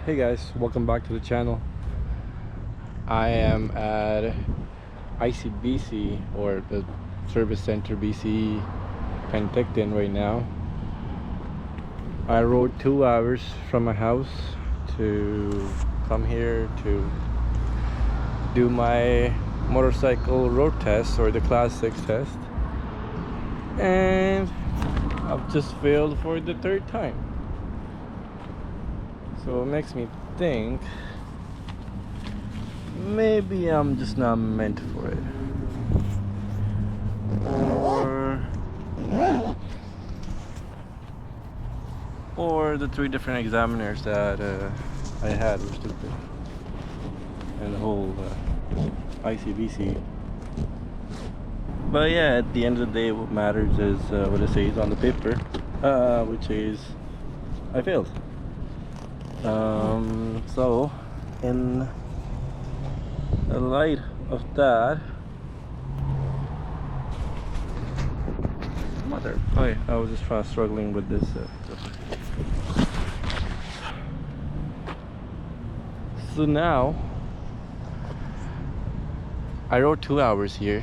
Hey guys, welcome back to the channel. I am at ICBC, or the Service Center BC Penticton right now. I rode 2 hours from my house to come here to do my motorcycle road test, or the Class 6 test, and I've just failed for the third time. So it makes me think maybe I'm just not meant for it, or the 3 different examiners that I had were stupid, and the whole ICBC. But yeah, at the end of the day, what matters is what it says on the paper, which is I failed. So in the light of that, I was just struggling with this so now I rode 2 hours here,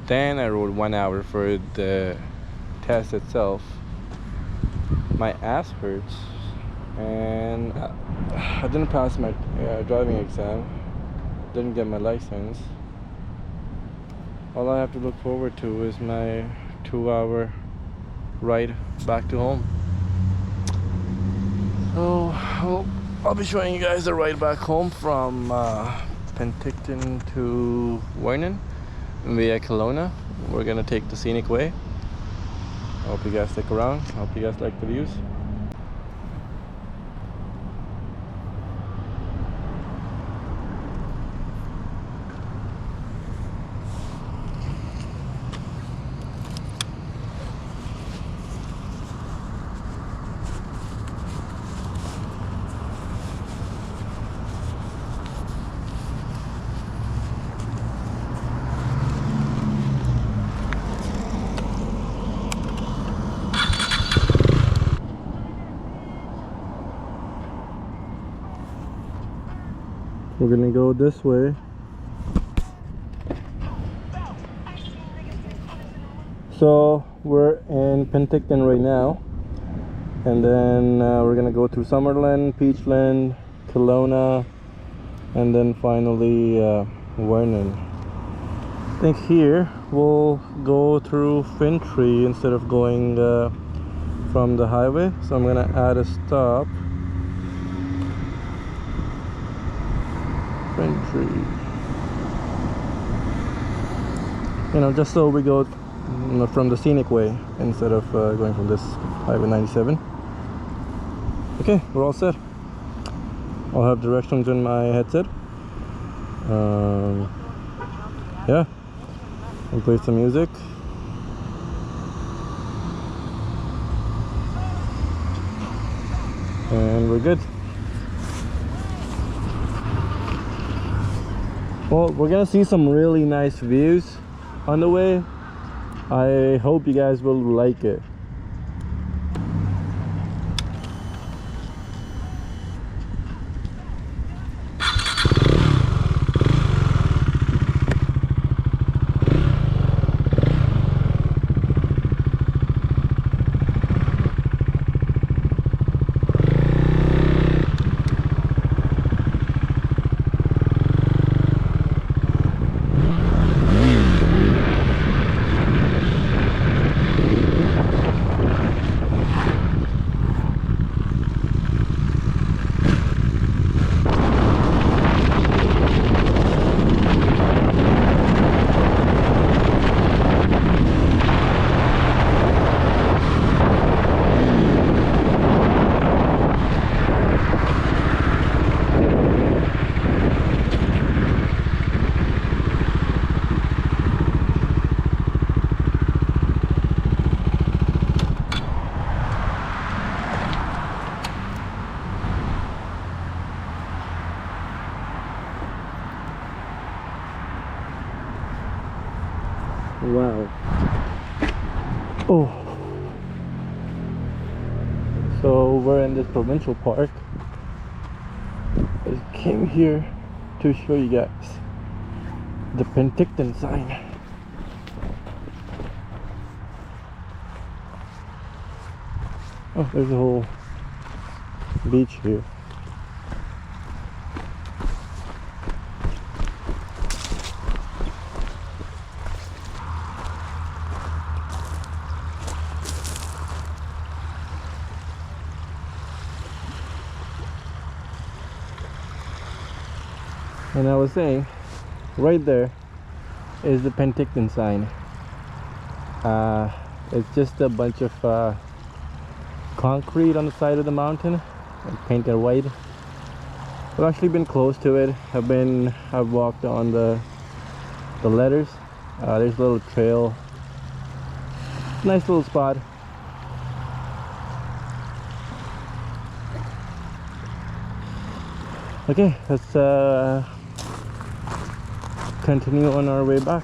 then I rode 1 hour for the test itself. My ass hurts, and I didn't pass my driving exam, didn't get my license. All I have to look forward to is my 2-hour ride back to home. So I'll be showing you guys the ride back home from Penticton to Vernon via Kelowna. We're gonna take the scenic way. I hope you guys stick around. I hope you guys like the views. We're gonna go this way. So we're in Penticton right now, and then we're gonna go through Summerland, Peachland, Kelowna, and then finally Vernon. I think here we'll go through Fintry instead of going from the highway, so I'm gonna add a stop. Fintry, just so we go from the scenic way instead of going from this highway 97. Okay, we're all set. I'll have directions in my headset. Yeah, and play some music. And we're good. Well, we're gonna see some really nice views on the way. I hope you guys will like it. Wow. Oh. So we're in this provincial park. came here to show you guys the Penticton sign. Oh, there's a whole beach here. And I was saying, right there is the Penticton sign. It's just a bunch of concrete on the side of the mountain and painted white. I've actually been close to it. I've walked on the letters. There's a little trail. Nice little spot. Okay, let's continue on our way back.